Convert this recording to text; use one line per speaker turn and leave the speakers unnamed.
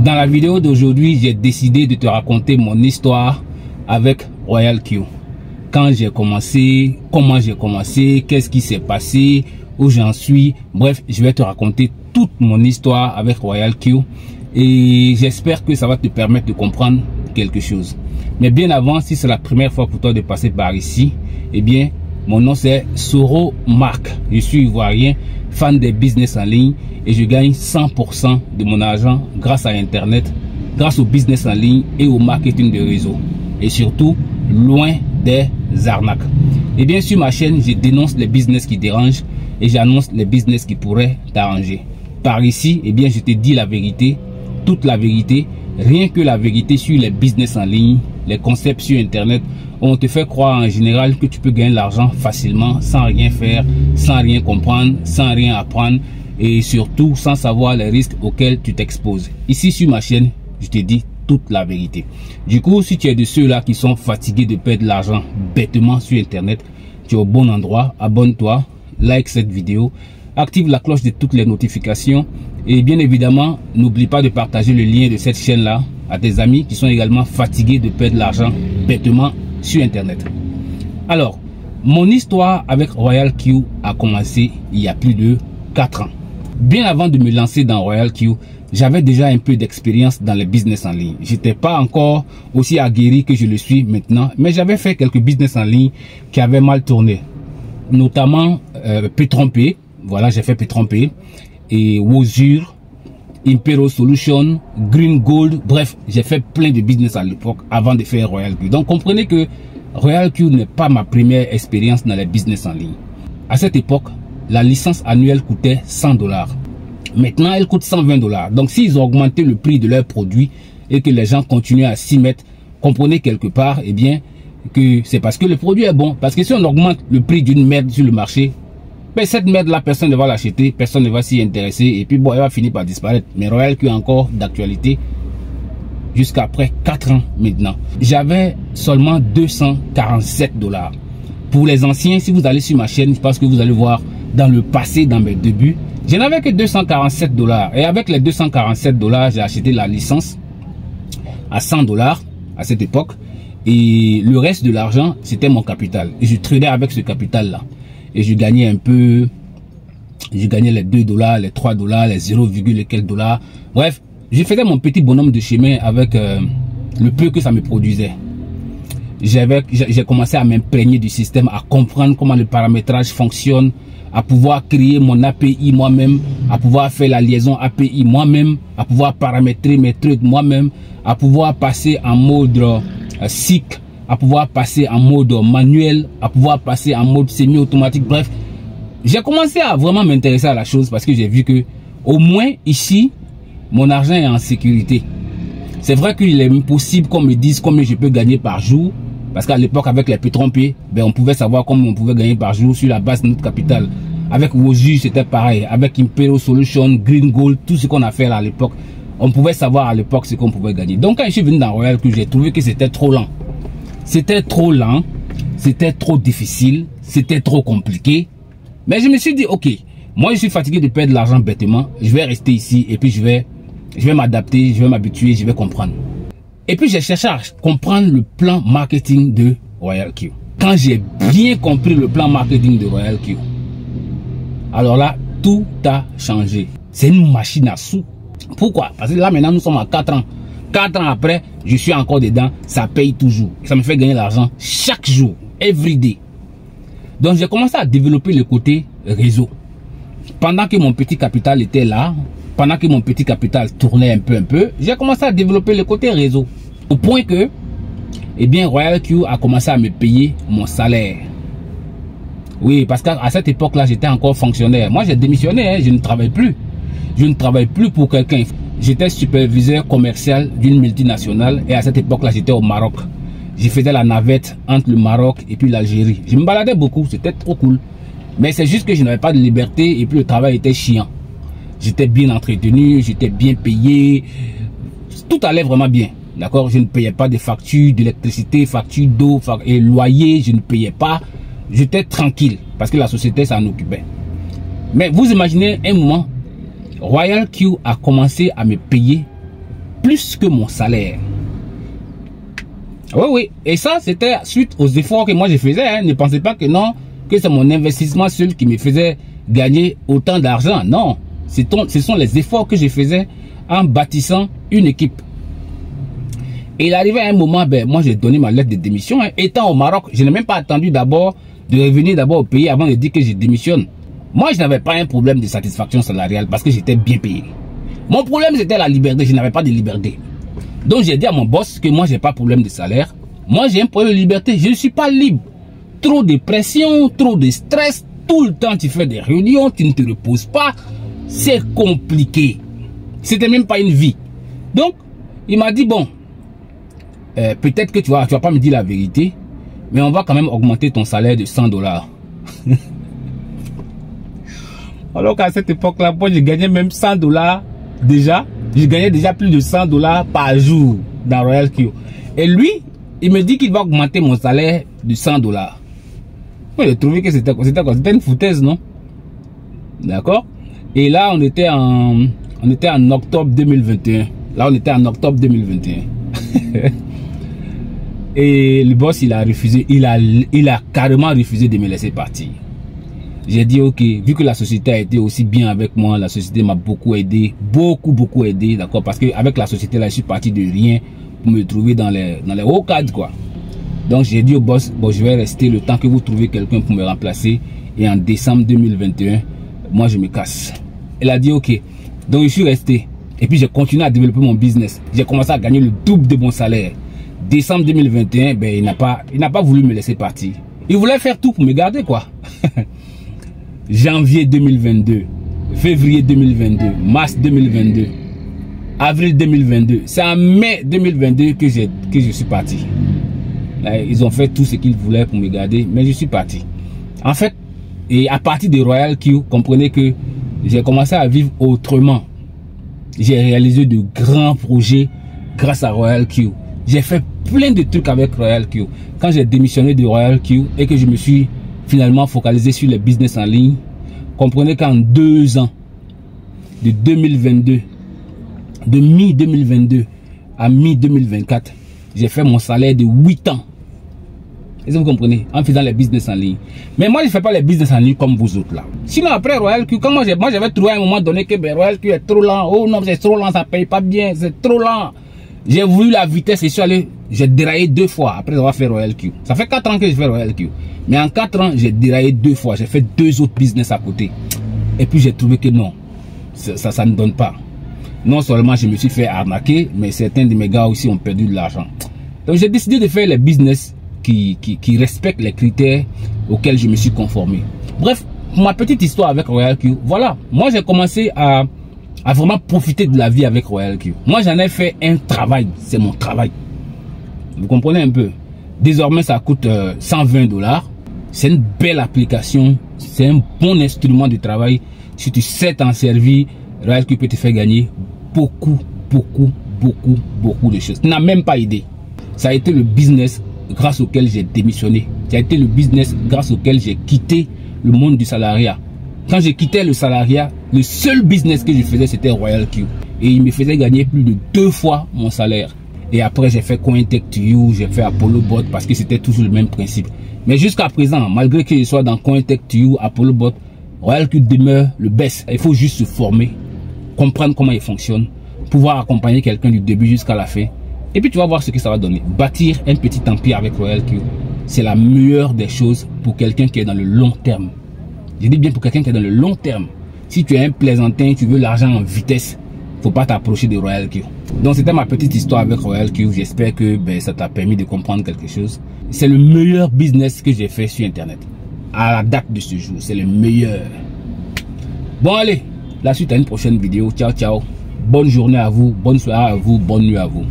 Dans la vidéo d'aujourd'hui, j'ai décidé de te raconter mon histoire avec Royal Q. Quand j'ai commencé, comment j'ai commencé, qu'est-ce qui s'est passé, où j'en suis. Bref, je vais te raconter toute mon histoire avec Royal Q. Et j'espère que ça va te permettre de comprendre quelque chose. Mais bien avant, si c'est la première fois pour toi de passer par ici, eh bien, mon nom c'est Soro Mark. Je suis ivoirien, fan des business en ligne et je gagne 100% de mon argent grâce à Internet, grâce au business en ligne et au marketing de réseau. Et surtout, loin des arnaques. Et bien sur ma chaîne, je dénonce les business qui dérangent et j'annonce les business qui pourraient t'arranger. Par ici, eh bien, je te dis la vérité, toute la vérité, rien que la vérité sur les business en ligne, les concepts sur Internet. On te fait croire en général que tu peux gagner l'argent facilement, sans rien faire, sans rien comprendre, sans rien apprendre et surtout sans savoir les risques auxquels tu t'exposes. Ici sur ma chaîne, je te dis toute la vérité. Du coup, si tu es de ceux-là qui sont fatigués de perdre l'argent bêtement sur Internet, tu es au bon endroit. Abonne-toi, like cette vidéo, active la cloche de toutes les notifications et bien évidemment, n'oublie pas de partager le lien de cette chaîne-là à tes amis qui sont également fatigués de perdre l'argent bêtement sur Internet. Alors, mon histoire avec Royal Q a commencé il y a plus de 4 ans. Bien avant de me lancer dans Royal Q, j'avais déjà un peu d'expérience dans les business en ligne. J'étais pas encore aussi aguerri que je le suis maintenant, mais j'avais fait quelques business en ligne qui avaient mal tourné. Notamment P-Trompé, voilà, j'ai fait P-Trompé et Wozur, Impero Solution, Green Gold, bref, j'ai fait plein de business à l'époque avant de faire Royal Q. Donc comprenez que Royal Q n'est pas ma première expérience dans les business en ligne. À cette époque, la licence annuelle coûtait $100. Maintenant, elle coûte $120. Donc s'ils ont augmenté le prix de leurs produits et que les gens continuent à s'y mettre, comprenez quelque part, eh bien, que c'est parce que le produit est bon. Parce que si on augmente le prix d'une merde sur le marché, mais cette merde là, personne ne va l'acheter, personne ne va s'y intéresser et puis bon, elle va finir par disparaître. Mais Royal Q est encore d'actualité jusqu'après 4 ans maintenant. J'avais seulement $247. Pour les anciens, si vous allez sur ma chaîne, parce que vous allez voir dans le passé, dans mes débuts, je n'avais que $247 et avec les $247, j'ai acheté la licence à $100 à cette époque et le reste de l'argent, c'était mon capital. Et je tradais avec ce capital là. Et je gagnais un peu, je gagnais les $2, les $3, les 0, quelques dollars. Bref, je faisais mon petit bonhomme de chemin avec le peu que ça me produisait. J'ai commencé à m'imprégner du système, à comprendre comment le paramétrage fonctionne, à pouvoir créer mon API moi-même, à pouvoir faire la liaison API moi-même, à pouvoir paramétrer mes trucs moi-même, à pouvoir passer en mode cycle, à pouvoir passer en mode manuel, à pouvoir passer en mode semi-automatique. Bref, j'ai commencé à vraiment m'intéresser à la chose parce que j'ai vu que au moins ici, mon argent est en sécurité. C'est vrai qu'il est impossible qu'on me dise combien je peux gagner par jour parce qu'à l'époque avec les P-Trompés, ben, on pouvait savoir combien on pouvait gagner par jour sur la base de notre capital. Avec Wozur, c'était pareil. Avec Impero Solution, Green Gold, tout ce qu'on a fait là à l'époque, on pouvait savoir à l'époque ce qu'on pouvait gagner. Donc quand je suis venu dans Royal Q, j'ai trouvé que c'était trop lent. C'était trop lent, c'était trop difficile, c'était trop compliqué. Mais je me suis dit, ok, moi je suis fatigué de perdre l'argent bêtement, je vais rester ici et puis je vais m'adapter, je vais m'habituer, je vais comprendre. Et puis j'ai cherché à comprendre le plan marketing de Royal Q. Quand j'ai bien compris le plan marketing de Royal Q, alors là, tout a changé. C'est une machine à sous. Pourquoi? Parce que là maintenant nous sommes à 4 ans. 4 ans après, je suis encore dedans, ça paye toujours. Ça me fait gagner l'argent chaque jour, every day. Donc j'ai commencé à développer le côté réseau. Pendant que mon petit capital était là, pendant que mon petit capital tournait un peu, j'ai commencé à développer le côté réseau. Au point que, eh bien, Royal Q a commencé à me payer mon salaire. Oui, parce qu'à cette époque-là, j'étais encore fonctionnaire. Moi, j'ai démissionné, hein, je ne travaille plus. Je ne travaille plus pour quelqu'un. J'étais superviseur commercial d'une multinationale et à cette époque-là, j'étais au Maroc. Je faisais la navette entre le Maroc et puis l'Algérie. Je me baladais beaucoup, c'était trop cool. Mais c'est juste que je n'avais pas de liberté et puis le travail était chiant. J'étais bien entretenu, j'étais bien payé. Tout allait vraiment bien. D'accord? Je ne payais pas des factures d'électricité, factures d'eau et loyer, je ne payais pas. J'étais tranquille parce que la société s'en occupait. Mais vous imaginez un moment, Royal Q a commencé à me payer plus que mon salaire. Oui, oui. Et ça, c'était suite aux efforts que moi je faisais. Hein. Ne pensez pas que non, que c'est mon investissement seul qui me faisait gagner autant d'argent. Non. Ce sont les efforts que je faisais en bâtissant une équipe. Et il arrivait à un moment, ben, moi j'ai donné ma lettre de démission. Hein. Étant au Maroc, je n'ai même pas attendu d'abord de revenir d'abord au pays avant de dire que je démissionne. Moi, je n'avais pas un problème de satisfaction salariale parce que j'étais bien payé. Mon problème, c'était la liberté. Je n'avais pas de liberté. Donc, j'ai dit à mon boss que moi, j'ai pas de problème de salaire. Moi, j'ai un problème de liberté. Je ne suis pas libre. Trop de pression, trop de stress. Tout le temps, tu fais des réunions, tu ne te reposes pas. C'est compliqué. C'était même pas une vie. Donc, il m'a dit, bon, peut-être que tu vas pas me dire la vérité, mais on va quand même augmenter ton salaire de $100. Alors qu'à cette époque-là, moi, je gagnais même $100 déjà. Je gagnais déjà plus de $100 par jour dans Royal Q. Et lui, il me dit qu'il va augmenter mon salaire de $100. Moi, j'ai trouvé que c'était une foutaise, non? D'accord? Et là, on était en octobre 2021. Là, on était en octobre 2021. Et le boss, il a refusé. Il a carrément refusé de me laisser partir. J'ai dit, ok, vu que la société a été aussi bien avec moi, la société m'a beaucoup aidé, beaucoup aidé, d'accord, parce que avec la société là, je suis parti de rien pour me trouver dans les hauts cadres, quoi. Donc j'ai dit au boss, bon, je vais rester le temps que vous trouvez quelqu'un pour me remplacer, et en décembre 2021, moi je me casse. Elle a dit, ok, donc je suis resté, et puis j'ai continué à développer mon business. J'ai commencé à gagner le double de mon salaire. Décembre 2021, ben il n'a pas voulu me laisser partir. Il voulait faire tout pour me garder, quoi. Janvier 2022, février 2022, mars 2022, avril 2022. C'est en mai 2022 que je suis parti. Là, ils ont fait tout ce qu'ils voulaient pour me garder, mais je suis parti. En fait, et à partir de Royal Q, comprenez que j'ai commencé à vivre autrement. J'ai réalisé de grands projets grâce à Royal Q. J'ai fait plein de trucs avec Royal Q. Quand j'ai démissionné de Royal Q et que je me suis finalement focalisé sur les business en ligne, comprenez qu'en 2 ans, de 2022, de mi-2022 à mi-2024, j'ai fait mon salaire de 8 ans. Est-ce que vous comprenez? En faisant les business en ligne. Mais moi, je ne fais pas les business en ligne comme vous autres là. Sinon, après Royal Q, quand moi j'avais trouvé à un moment donné que ben, Royal Q est trop lent. Oh non, c'est trop lent, ça ne paye pas bien, c'est trop lent. J'ai voulu la vitesse et je suis allé, j'ai déraillé 2 fois après avoir fait Royal Q. Ça fait 4 ans que je fais Royal Q. Mais en 4 ans, j'ai déraillé 2 fois. J'ai fait 2 autres business à côté. Et puis j'ai trouvé que non, ça ne donne pas. Non seulement je me suis fait arnaquer, mais certains de mes gars aussi ont perdu de l'argent. Donc j'ai décidé de faire les business qui respectent les critères auxquels je me suis conformé. Bref, ma petite histoire avec Royal Q, voilà. Moi j'ai commencé à vraiment profiter de la vie avec Royal Q. Moi j'en ai fait un travail, c'est mon travail. Vous comprenez un peu? Désormais ça coûte $120. C'est une belle application, c'est un bon instrument de travail. Si tu sais t'en servir, Royal Q peut te faire gagner beaucoup de choses. Tu n'as même pas idée. Ça a été le business grâce auquel j'ai démissionné. Ça a été le business grâce auquel j'ai quitté le monde du salariat. Quand j'ai quitté le salariat, le seul business que je faisais, c'était Royal Q. Et il me faisait gagner plus de 2 fois mon salaire. Et après, j'ai fait CoinTech2You, j'ai fait ApolloBot parce que c'était toujours le même principe. Mais jusqu'à présent, malgré que je sois dans CoinTech2You, ApolloBot, Royal Q demeure le best. Il faut juste se former, comprendre comment il fonctionne, pouvoir accompagner quelqu'un du début jusqu'à la fin. Et puis tu vas voir ce que ça va donner. Bâtir un petit empire avec Royal Q, c'est la meilleure des choses pour quelqu'un qui est dans le long terme. Je dis bien pour quelqu'un qui est dans le long terme. Si tu es un plaisantin, tu veux l'argent en vitesse, faut pas t'approcher de Royal Q. Donc c'était ma petite histoire avec Royal Q. J'espère que ça t'a permis de comprendre quelque chose. C'est le meilleur business que j'ai fait sur Internet. À la date de ce jour, c'est le meilleur. Bon allez, la suite à une prochaine vidéo. Ciao, ciao. Bonne journée à vous, bonne soirée à vous, bonne nuit à vous.